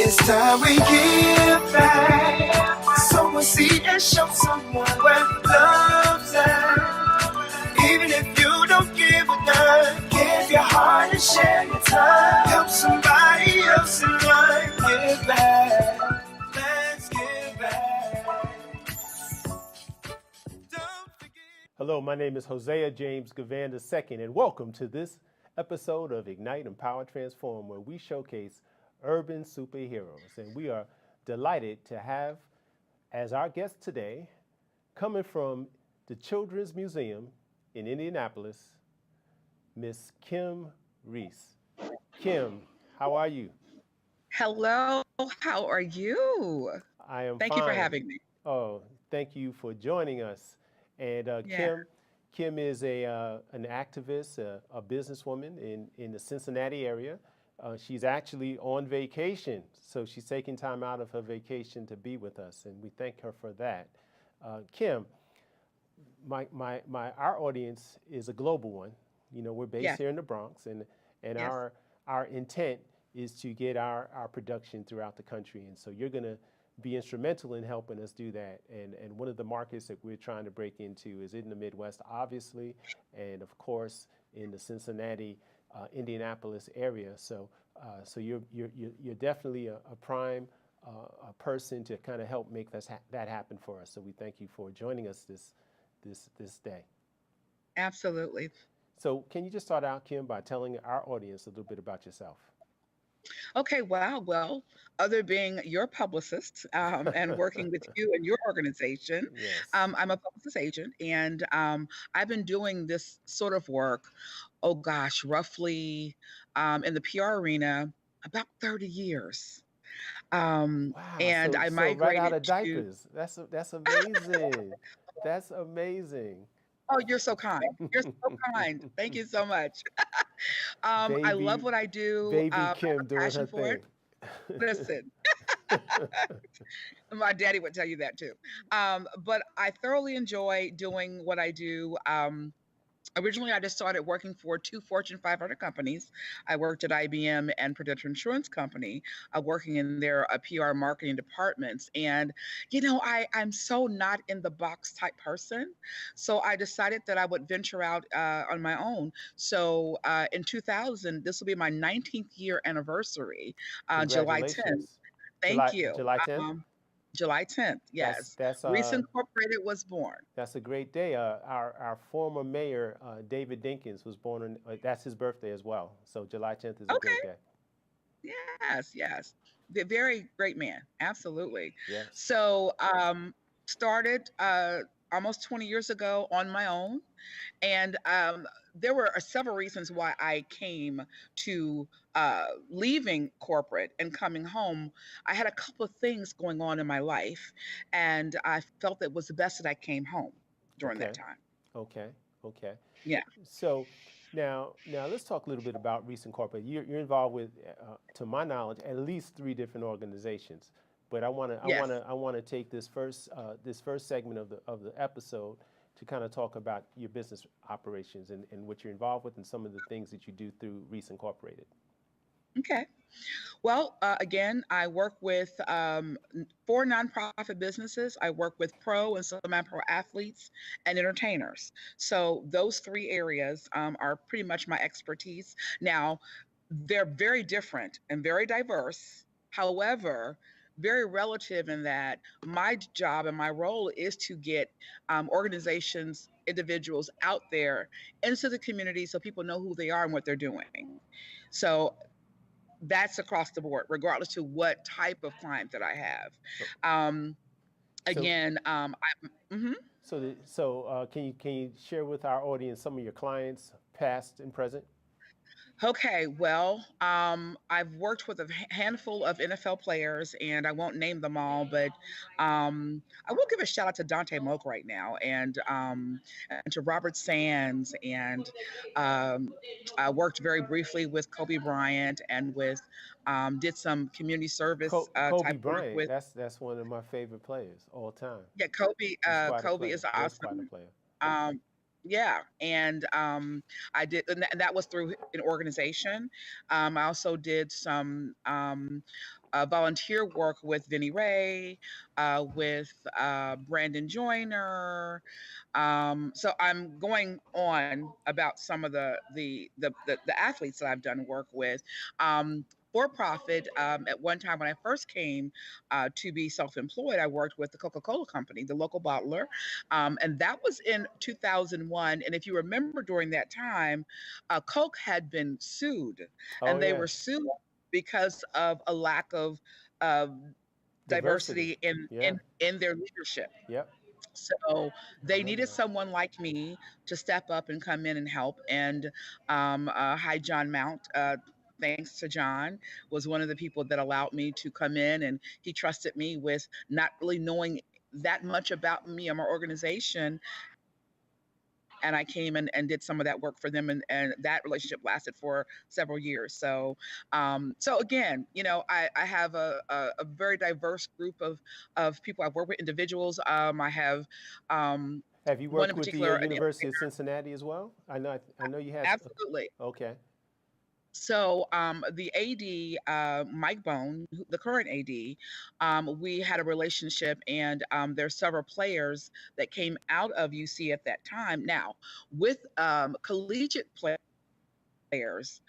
It's time we give back. Sow a seed and show someone where love's at. Even if you don't give a dime, give your heart and share your time. Help somebody else in life. Give back. Let's give back. Don't forget. Hello, my name is Hosea James Givan II, and welcome to this episode of Ignite, Empower, Transform, where we showcase urban superheroes. And we are delighted to have as our guest today, coming from the Children's Museum in Indianapolis, Miss Kim Reese. Kim, how are you? Hello, how are you? I am Thank you for fine. having me. Oh, thank you for joining us. And Yeah. Kim is an activist, a businesswoman in the Cincinnati area. She's actually on vacation, so she's taking time out of her vacation to be with us, and we thank her for that. Kim, our audience is a global one. You know, we're based Yes. here in the Bronx, and Yes. our intent is to get our production throughout the country, and so you're going to be instrumental in helping us do that. And one of the markets that we're trying to break into is in the Midwest, obviously, and of course in the Cincinnati, Indianapolis area. So you're definitely a prime a person to kind of help make that happen for us. So we thank you for joining us this day. Absolutely. So can you just start out, Kim, by telling our audience a little bit about yourself? Okay, wow. Well, other being your publicist and working with you and your organization, Yes. I'm a publicist agent, and I've been doing this sort of work, oh gosh, roughly in the PR arena about 30 years. Wow. And So I so right out migrated of to, diapers. That's amazing. That's amazing. oh, you're so kind. You're so kind. Thank you so much. I love Baby what I do. baby I have Kim a doing her passion for it. thing. Listen, my daddy would tell you that too. But I thoroughly enjoy doing what I do. Originally, I just started working for two Fortune 500 companies. I worked at IBM and Prudential Insurance Company, working in their PR marketing departments. And, I'm so not in the box type person. So I decided that I would venture out on my own. So in 2000, this will be my 19th year anniversary, July 10th. Congratulations. Thank July you. July 10th? Um, July 10th, That's yes. that's Reese uh Incorporated was born. that's a great day. Our former mayor, David Dinkins, was born on that's his birthday as well. So July 10th is a Okay. great day. Yes, yes. Very great man. Absolutely. Yes. So, started almost 20 years ago on my own. And there were several reasons why I came to leaving corporate and coming home. I had a couple of things going on in my life, and I felt it was the best that I came home during that Okay. time. Okay. Okay. Yeah. So now let's talk a little bit about Recent Corporate. You're involved with, to my knowledge, at least three different organizations. But Yes. I want to take this first segment of the episode to kind of talk about your business operations and what you're involved with and some of the things that you do through Recent Incorporated. Okay. Well, again, I work with four nonprofit businesses. I work with pro and semi-pro athletes and entertainers. So those three areas are pretty much my expertise. Now, they're very different and very diverse. However, very relative in that my job and my role is to get organizations, individuals out there into the community so people know who they are and what they're doing. So that's across the board, regardless to what type of client that I have. So Um, so again, mhm. can you share with our audience some of your clients, past and present? Okay, well, I've worked with a handful of NFL players, and I won't name them all, but I will give a shout out to Dante Moak right now, and to Robert Sands, and um, I worked very briefly with Kobe Bryant, and with did some community service Kobe type work Bryant, with. that's one of my favorite players all time. Yeah, Kobe. He's quite a Kobe player. is Was quite a awesome. player. Um, yeah, and I did, and that was through an organization. I also did some volunteer work with Vinnie Ray, with Brandon Joyner. So I'm going on about some of the athletes that I've done work with. For profit, at one time when I first came to be self-employed, I worked with the Coca-Cola company, the local bottler, and that was in 2001. And if you remember, during that time, Coke had been sued, Oh and they yeah, were sued because of a lack of uh, diversity. diversity in Yeah, their leadership. yep. So I they remember needed that. someone like me to step up and come in and help. And hi, John Mount. Thanks to John, was one of the people that allowed me to come in, and he trusted me with not really knowing that much about me or my organization. And I came in and did some of that work for them, and that relationship lasted for several years. So, so again, I have a very diverse group of people. I've worked with individuals. I have Have you one worked in with the particular, University of Cincinnati as well? I know you had. absolutely. Okay. So the AD, Mike Bone, the current AD, we had a relationship, and there's several players that came out of UC at that time. Now, with collegiate players,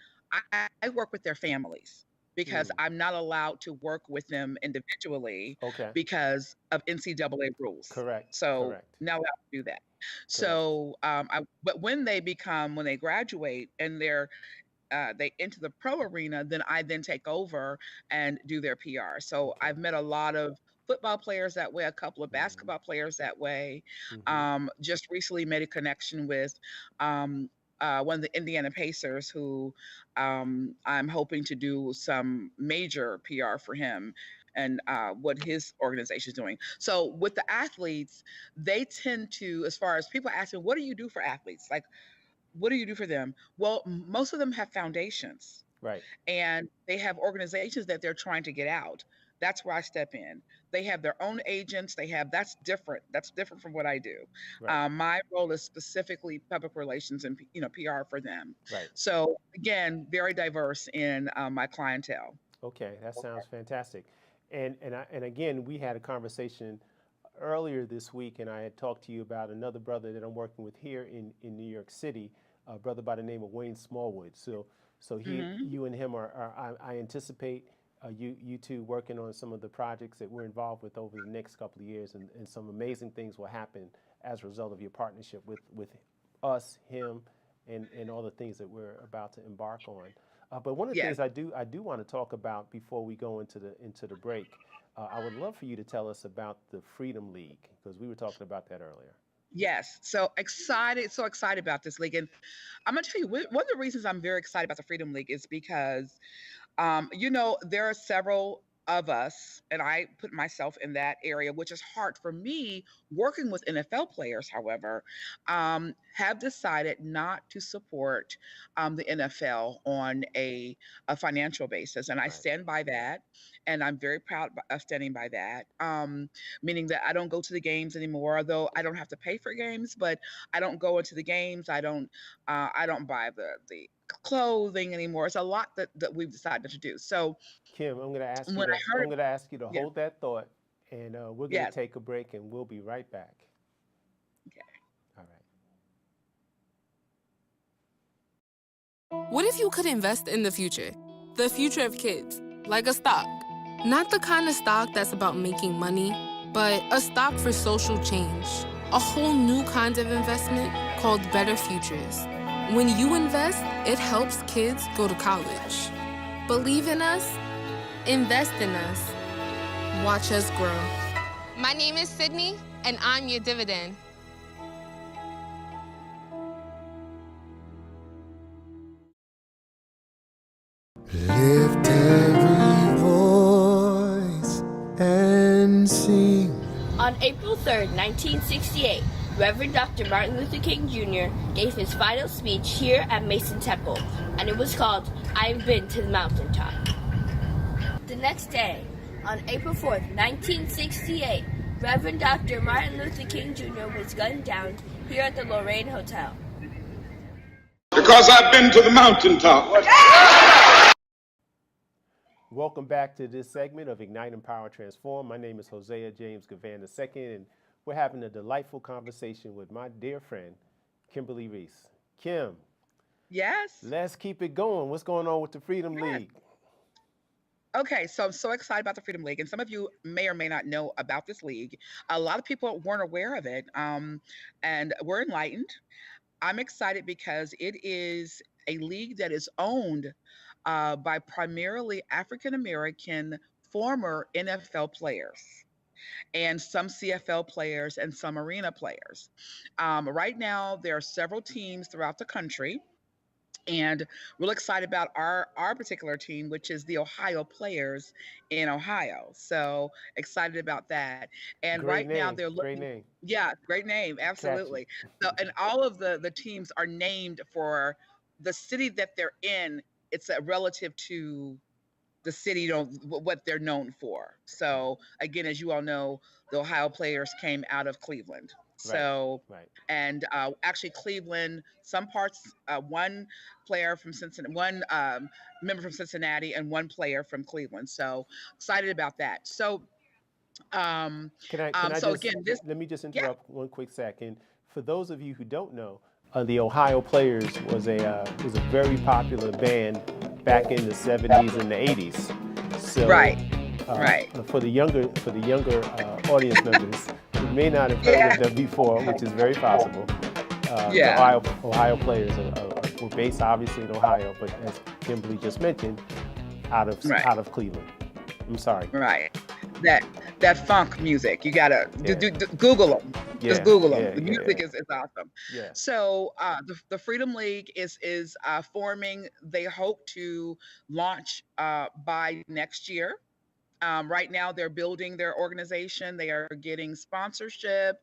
I work with their families because Mm, I'm not allowed to work with them individually okay. because of NCAA rules. Correct. So Correct. not allowed to do that. Correct. So, but when they graduate and they enter the pro arena, then I then take over and do their PR. So Okay. I've met a lot of football players that way, a couple of Mm-hmm. basketball players that way. Mm-hmm. Just recently made a connection with um, one of the Indiana Pacers, who I'm hoping to do some major PR for him and what his organization is doing. So with the athletes, they tend to, as far as people ask me, what do you do for athletes? Like, what do you do for them? Well, most of them have foundations, Right. and they have organizations that they're trying to get out. That's where I step in. They have their own agents. That's different. That's different from what I do. Right. My role is specifically public relations and PR for them. Right. So again, very diverse in my clientele. Okay. That sounds fantastic. And again, we had a conversation earlier this week, and I had talked to you about another brother that I'm working with here in New York City, a brother by the name of Wayne Smallwood. So Hmm. you and him I anticipate you two working on some of the projects that we're involved with over the next couple of years, and some amazing things will happen as a result of your partnership with us, him, and all the things that we're about to embark on. But one of the Yes. things I do want to talk about before we go into the break, I would love for you to tell us about the Freedom League, because we were talking about that earlier. Yes. So excited about this league. And I'm going to tell you, one of the reasons I'm very excited about the Freedom League is because there are several of us, and I put myself in that area, which is hard for me working with NFL players, however, have decided not to support the NFL on a financial basis. And I Right. stand by that. And I'm very proud of standing by that, meaning that I don't go to the games anymore, although I don't have to pay for games, but I don't go into the games. I don't buy the clothing anymore. It's a lot that we've decided to do. So Kim, when I heard, I'm going to ask you to yeah, hold that thought, and we're going to yes, take a break, and we'll be right back. okay. All right. What if you could invest in the future? The future of kids, like a stock. Not the kind of stock that's about making money, but a stock for social change. A whole new kind of investment called Better Futures. When you invest, it helps kids go to college. Believe in us, invest in us, watch us grow. My name is Sydney, and I'm your dividend. Lift every voice and sing. On April 3rd, 1968, Reverend Dr. Martin Luther King Jr. gave his final speech here at Mason Temple, and it was called, "I've Been to the Mountaintop." The next day, on April 4th, 1968, Reverend Dr. Martin Luther King Jr. was gunned down here at the Lorraine Hotel. Because I've been to the mountaintop. welcome back to this segment of Ignite, Empower, Transform. My name is Hosea James Givan II, and we're having a delightful conversation with my dear friend, Kimberly Reese. Kim, Yes. let's keep it going. What's going on with the Freedom Yes. League? Okay, so I'm so excited about the Freedom League, and some of you may or may not know about this league. A lot of people weren't aware of it, and we're enlightened. I'm excited because it is a league that is owned by primarily African American former NFL players and some CFL players and some arena players. Right now, there are several teams throughout the country, and real excited about our particular team, which is the Ohio players in Ohio. So excited about that. And Great right now name, they're great looking. name. Yeah, great name, Catchy. absolutely. So, and all of the teams are named for the city that they're in. It's a relative to the city, what they're known for. So again, as you all know, the Ohio players came out of Cleveland. Right, So, right. and actually Cleveland, some parts, one player from Cincinnati, one member from Cincinnati, and one player from Cleveland. So excited about that. So, Can I so just again, this, let me just yeah, interrupt one quick second? For those of you who don't know, the Ohio Players was a very popular band back in the '70s and the '80s. So right, right, for the younger audience members who may not have heard yeah, of them before, which is very possible, the yeah, Ohio Players were based obviously in Ohio, but as Kimberly just mentioned, right. out of Cleveland. I'm sorry. Right. That that funk music. You gotta Yeah, Google them. Just yeah, Google them. yeah, The yeah, music is awesome. yeah. So the Freedom League is forming. They hope to launch by next year. Right now, they're building their organization. They are getting sponsorship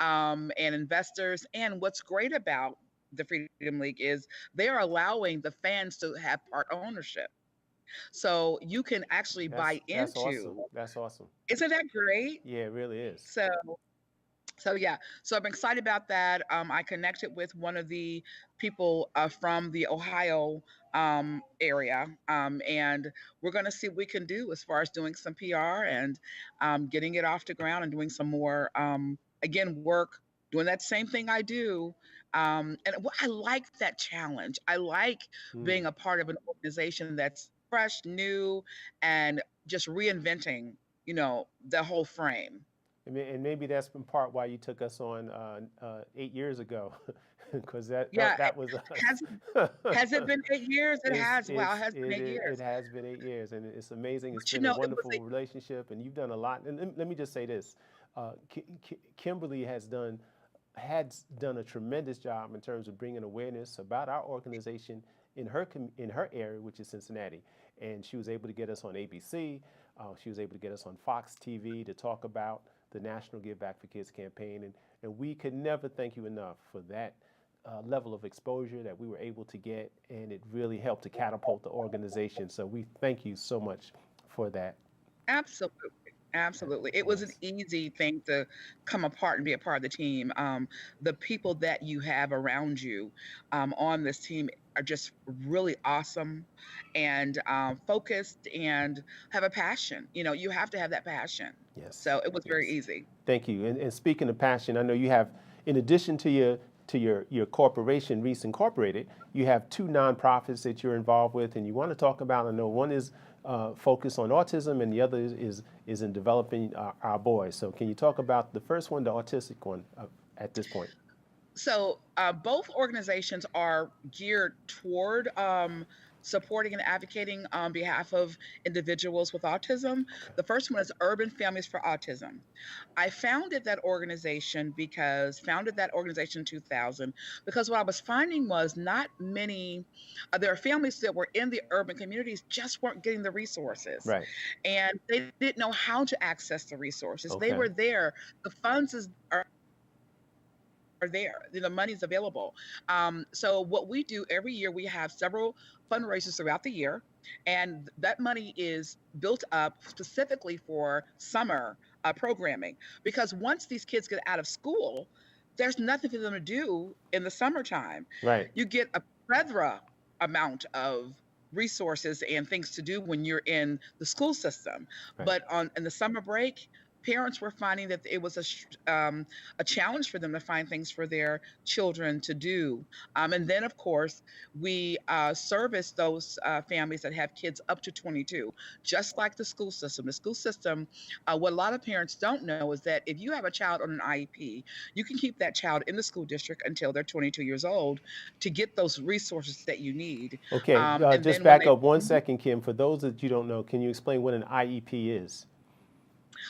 and investors. And what's great about the Freedom League is they are allowing the fans to have part ownership. So you can actually buy That's awesome. into. That's awesome. Isn't that great? Yeah, it really is. So yeah, so I'm excited about that. I connected with one of the people from the Ohio area, and we're going to see what we can do as far as doing some PR and getting it off the ground and doing some more again work, doing that same thing I do. And I like that challenge. I like Hmm. being a part of an organization that's fresh, new, and just reinventing, the whole frame. And maybe that's in part why you took us on 8 years ago, because Yeah, that was has has it been 8 years? It has. Wow, it has been eight it years. has been 8 years, and it's amazing. It's But been a it was wonderful relationship, and you've done a lot. And let me just say this: Kimberly had done a tremendous job in terms of bringing awareness about our organization in her area, which is Cincinnati, and she was able to get us on ABC. She was able to get us on Fox TV to talk about the National Give Back for Kids campaign, and we could never thank you enough for that level of exposure that we were able to get, and it really helped to catapult the organization. So we thank you so much for that. absolutely, absolutely. It was an Yes, easy thing to come apart and be a part of the team. The people that you have around you on this team are just really awesome and focused and have a passion. You have to have that passion. yes, So it was very yes. easy. Thank you. And speaking of passion, I know you have, in addition to your corporation, Reese Incorporated, you have two nonprofits that you're involved with, and you want to talk about. I know one is focused on autism, and the other is in developing our boys. So can you talk about the first one, the autistic one, at this point? So both organizations are geared toward supporting and advocating on behalf of individuals with autism. Okay. The first one is Urban Families for Autism. I founded that organization in 2000 because what I was finding was not many, there are families that were in the urban communities just weren't getting the resources, Right. and they didn't know how to access the resources. They Okay. were there, the are there. The money's available. So what we do every year, we have several fundraisers throughout the year, and that money is built up specifically for summer programming. Because once these kids get out of school, there's nothing for them to do in the summertime. Right. You get a plethora amount of resources and things to do when you're in the school system. Right. But in the summer break, parents were finding that it was a challenge for them to find things for their children to do. And then, of course, we service those families that have kids up to 22, just like the school system. The school system, what a lot of parents don't know is that if you have a child on an IEP, you can keep that child in the school district until they're 22 years old to get those resources that you need. Okay, And just then when back they, up 1 second, Kim. For those that you don't know, can you explain what an IEP is?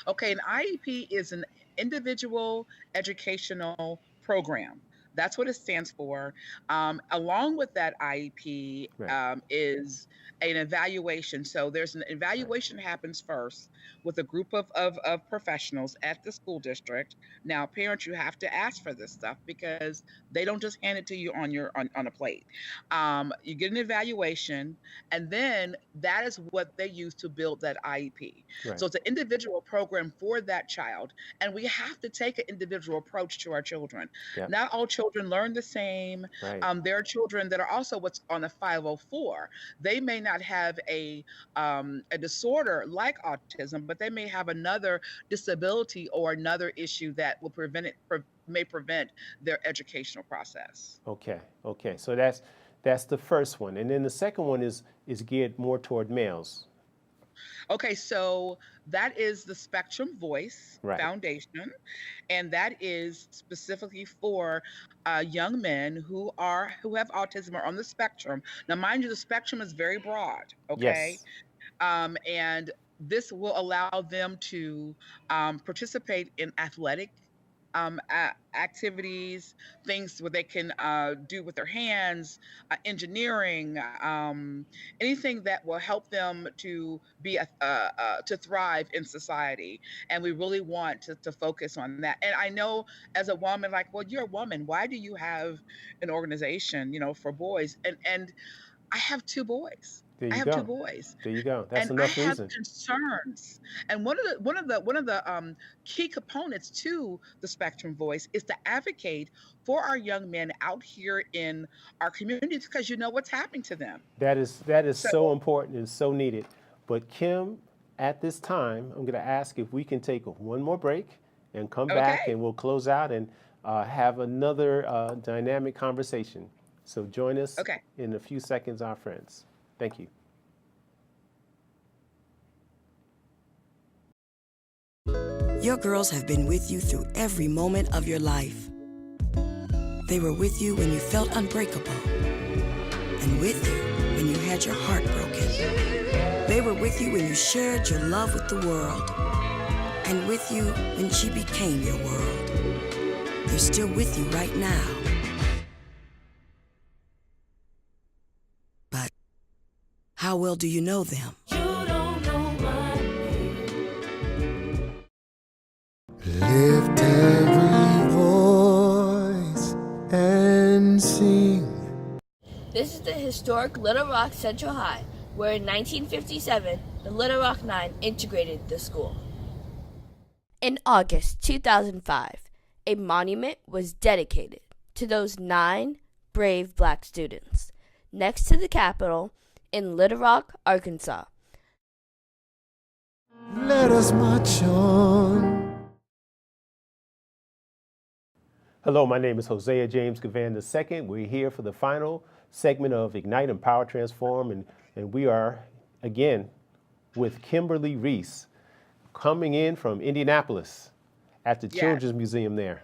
Okay, an IEP is an individual educational program. That's what it stands for. Along with that IEP Right. is an evaluation. So there's an evaluation happens first with a group of professionals at the school district. Now, parents, you have to ask for this stuff because they don't just hand it to you on a plate. You get an evaluation, and then that is what they use to build that IEP. Right. So it's an individual program for that child, and we have to take an individual approach to our children. Yep. Not all children learn the same. Right. There are children that are also what's on a 504. They may not have a disorder like autism, but they may have another disability or another issue that will may prevent their educational process. Okay. Okay. So that's the first one, and then the second one is geared more toward males. Okay, so that is the Spectrum Voice Right. Foundation, and that is specifically for young men who have autism or on the spectrum. Now, mind you, the spectrum is very broad. Okay, Yes. and this will allow them to participate in athletic activities, things where they can do with their hands, engineering, anything that will help them to be to thrive in society. And we really want to focus on that. And I know as a woman, like, well, you're a woman. Why do you have an organization, for boys? And I have two boys. There you I have two go. boys. There you go. That's And I enough have reason. concerns. And one of the key components to the Spectrum Voice is to advocate for our young men out here in our communities because you know what's happening to them. That is So so important and so needed. But Kim, at this time, I'm going to ask if we can take one more break and come back, okay, and we'll close out and have another dynamic conversation. So join us okay. in a few seconds, our friends. Thank you. Your girls have been with you through every moment of your life. They were with you when you felt unbreakable, and with you when you had your heart broken. They were with you when you shared your love with the world, and with you when she became your world. They're still with you right now. But how well do you know them? Lift every voice and sing. This is the historic Little Rock Central High, where in 1957, the Little Rock Nine integrated the school. In August 2005, a monument was dedicated to those 9 brave black students next to the Capitol in Little Rock, Arkansas. Let us march on. Hello, my name is Hosea James Givan II. We're here for the final segment of Ignite, Empower, Transform, and we are, again, with Kimberly Reese, coming in from Indianapolis at the Yes. Children's Museum there.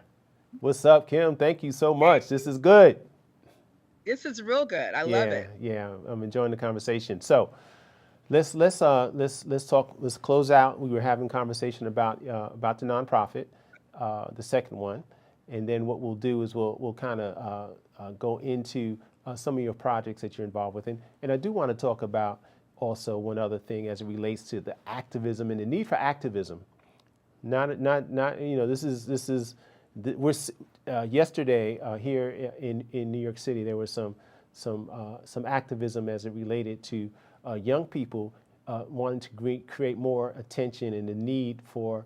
What's up, Kim? Thank you so much. This is good. This is real good. I love it. Yeah, I'm enjoying the conversation. So let's talk. Let's close out. We were having a conversation about the nonprofit, the second one. And then what we'll do is we'll kind of go into some of your projects that you're involved with. And I do want to talk about also one other thing as it relates to the activism and the need for activism. Yesterday here in New York City, there was some activism as it related to young people wanting to create more attention and the need for,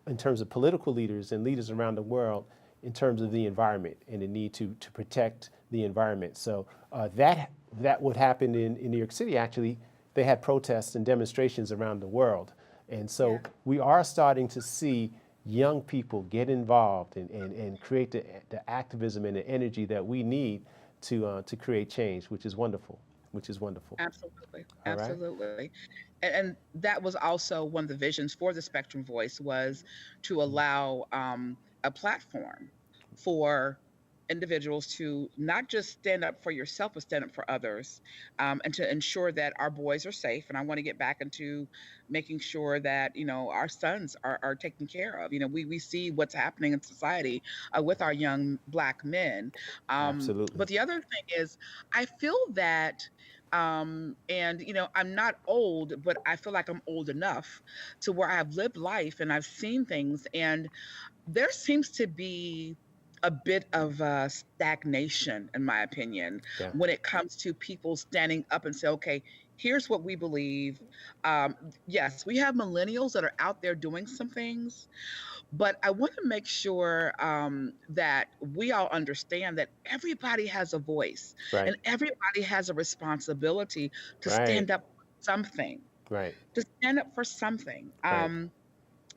in terms of political leaders and leaders around the world, in terms of the environment and the need to protect the environment. So that that would happen in New York City, actually, they had protests and demonstrations around the world. And so Yeah. we are starting to see young people get involved and create the activism and the energy that we need to create change, which is wonderful, which is wonderful. Absolutely, All right? absolutely. And that was also one of the visions for the Spectrum Voice, was to allow a platform for individuals to not just stand up for yourself, but stand up for others, and to ensure that our boys are safe. And I want to get back into making sure that, our sons are taken care of. We see what's happening in society with our young Black men. But Absolutely. the other thing is, I feel that and I'm not old, but I feel like I'm old enough to where I've lived life and I've seen things, and there seems to be a bit of stagnation, in my opinion, Yeah. when it comes to people standing up and say, okay, here's what we believe. um, yes, we have millennials that are out there doing some things, but I want to make sure that we all understand that everybody has a voice Right. and everybody has a responsibility to Right. stand up for something, Right. to stand up for something. Right.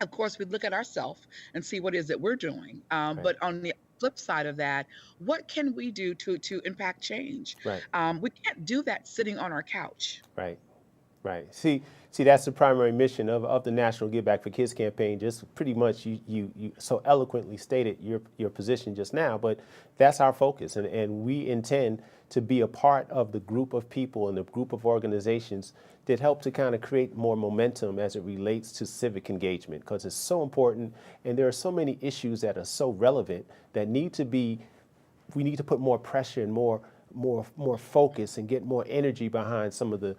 Of course, we look at ourselves and see what it is that we're doing. Right. But on the flip side of that, what can we do to impact change? Right. We can't do that sitting on our couch. Right. Right. See, that's the primary mission of the National Give Back for Kids campaign. Just pretty much you so eloquently stated your position just now, but that's our focus, and we intend to be a part of the group of people and the group of organizations that help to kind of create more momentum as it relates to civic engagement, because it's so important, and there are so many issues that are so relevant that we need to put more pressure and more focus and get more energy behind some of the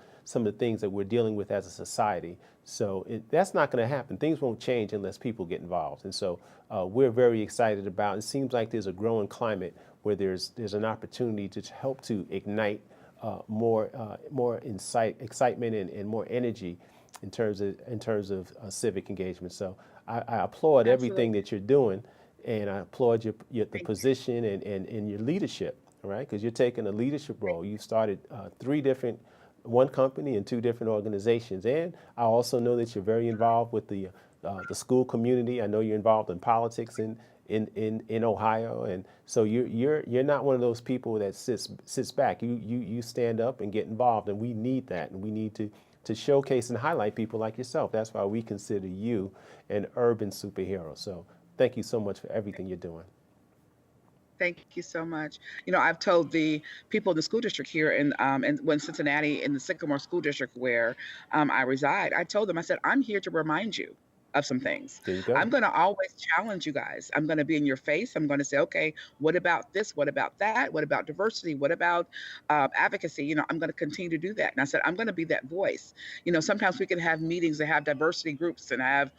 things that we're dealing with as a society. So that's not going to happen. Things won't change unless people get involved. And so we're very excited about. It seems like there's a growing climate where there's an opportunity to help to ignite more excitement and more energy in terms of civic engagement. So I applaud everything Absolutely. that you're doing, and I applaud the Thank you. position and your leadership. All right, because you're taking a leadership role. You started one company and two different organizations, and I also know that you're very involved with the school community. I know you're involved in politics in Ohio, and so you're not one of those people that sits back. You stand up and get involved, and we need that, and we need to showcase and highlight people like yourself. That's why we consider you an urban superhero. So thank you so much for everything you're doing. Thank you so much. I've told the people in the school district here in Cincinnati, in the Sycamore School District where I reside. I told them, I said, I'm here to remind you of some things. There you go. I'm going to always challenge you guys. I'm going to be in your face. I'm going to say, okay, what about this? What about that? What about diversity? What about advocacy? I'm going to continue to do that. And I said, I'm going to be that voice. Sometimes we can have meetings that have diversity groups and have,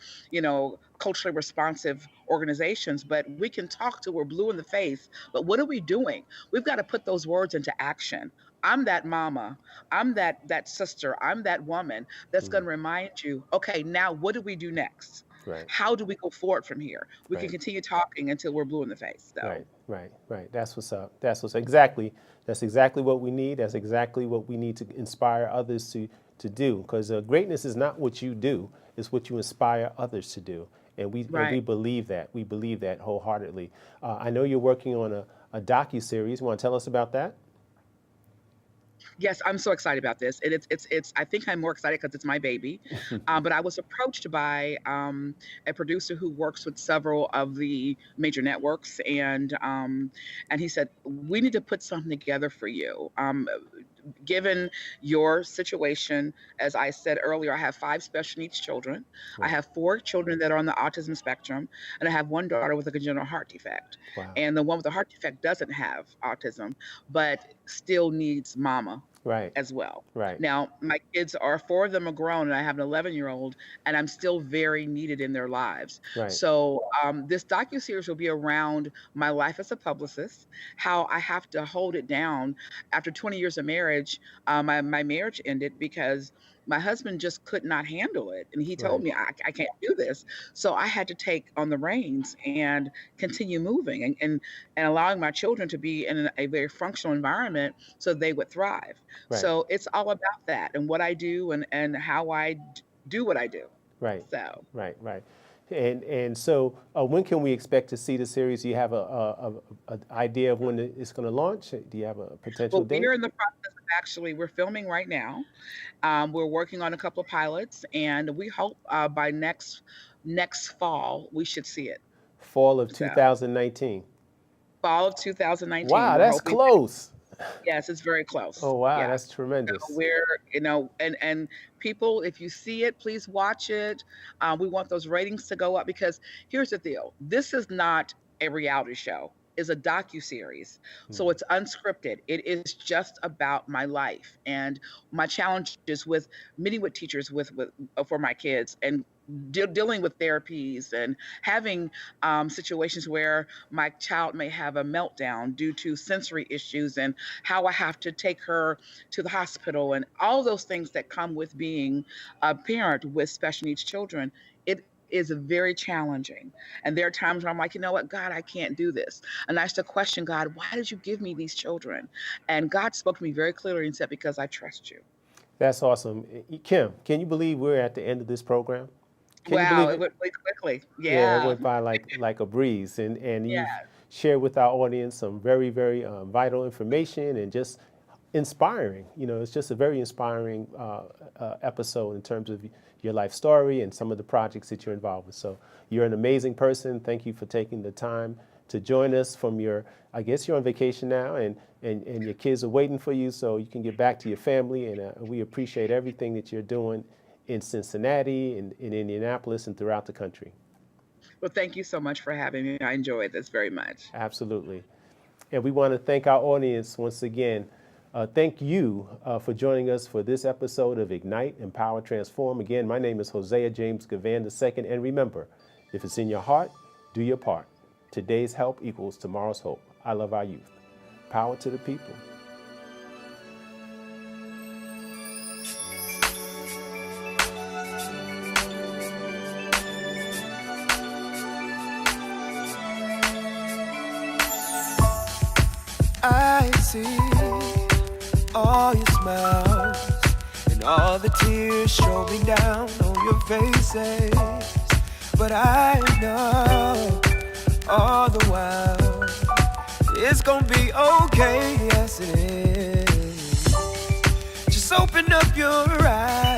culturally responsive organizations, but we can talk till we're blue in the face. But what are we doing? We've got to put those words into action. I'm that mama. I'm that sister. I'm that woman that's going Mhm. to remind you, okay, now what do we do next? Right. How do we go forward from here? We can Right. continue talking until we're blue in the face. So, Right, right, right. That's what's up. Exactly. That's exactly what we need. That's exactly what we need to inspire others to do. Because greatness is not what you do; it's what you inspire others to do. And we right. believe that. We believe that wholeheartedly. I know you're working on a docu-series. Want to tell us about that? Yes, I'm so excited about this. It's I think I'm more excited because it's my baby. But I was approached by a producer who works with several of the major networks, and he said, we need to put something together for you. Given your situation, as I said earlier, I have 5 special needs children. I Right. have 4 children that are on the autism spectrum, and I have one daughter with a congenital heart defect. Wow. And the one with the heart defect doesn't have autism, but still needs mama Right. as well. Right. Now, my kids are 4 of them are grown, and I have an 11-year-old, and I'm still very needed in their lives. Right. So, this docu-series will be around my life as a publicist, how I have to hold it down. After 20 years of marriage, my marriage ended because my husband just could not handle it. And he told Right. me, I can't do this. So I had to take on the reins and continue moving and allowing my children to be in a very functional environment so they would thrive. Right. So it's all about that and what I do and how do what I do. Right. So. Right. Right. And so when can we expect to see the series? Do you have a idea of when it's going to launch? Do you have a potential Well, date? we're in the process of we're filming right now. We're working on a couple of pilots, and we hope by next fall we should see it. Fall of So 2019. fall of 2019, Wow, we're that's hoping. close. Yes, it's very close. Oh wow, Yeah. that's tremendous. We're, and people, if you see it, please watch it. We want those ratings to go up because here's the deal: this is not a reality show; it's a docu-series. So it's unscripted. It is just about my life and my challenges with meeting with teachers with for my kids and dealing with therapies and having situations where my child may have a meltdown due to sensory issues and how I have to take her to the hospital and all those things that come with being a parent with special needs children. It is very challenging. And there are times where I'm like, you know what, God, I can't do this. And I used to question God, why did you give me these children? And God spoke to me very clearly and said, because I trust you. That's awesome. Kim, can you believe we're at the end of this program? Can you Wow, believe it it? went really quickly. Yeah, it Yeah. went by like a breeze, and Yeah. you've shared with our audience some very, very vital information and just inspiring. It's just a very inspiring episode in terms of your life story and some of the projects that you're involved with. So you're an amazing person. Thank you for taking the time to join us from I guess you're on vacation now, and your kids are waiting for you so you can get back to your family. And we appreciate everything that you're doing in Cincinnati, in Indianapolis, and throughout the country. Well, thank you so much for having me. I enjoyed this very much. Absolutely. And we want to thank our audience once again. Thank you for joining us for this episode of Ignite, Empower, Transform. Again, my name is Hosea James Givan II. And remember, if it's in your heart, do your part. Today's help equals tomorrow's hope. I love our youth. Power to the people. I see all your smiles and all the tears streaming down on your faces. But I know all the while it's gonna be okay, yes it is. Just open up your eyes